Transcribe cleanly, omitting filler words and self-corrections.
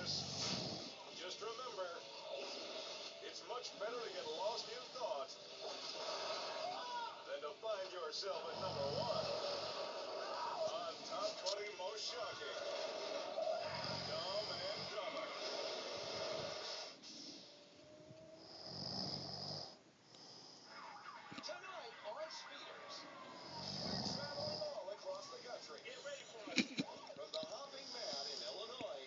Just remember, it's much better to get lost in thought than to find yourself at number one. On Top 20 Most Shocking, Dumb and Dumber. Tonight on Speeders, we're traveling all across the country. Get ready for us. From the Hopping Man in Illinois.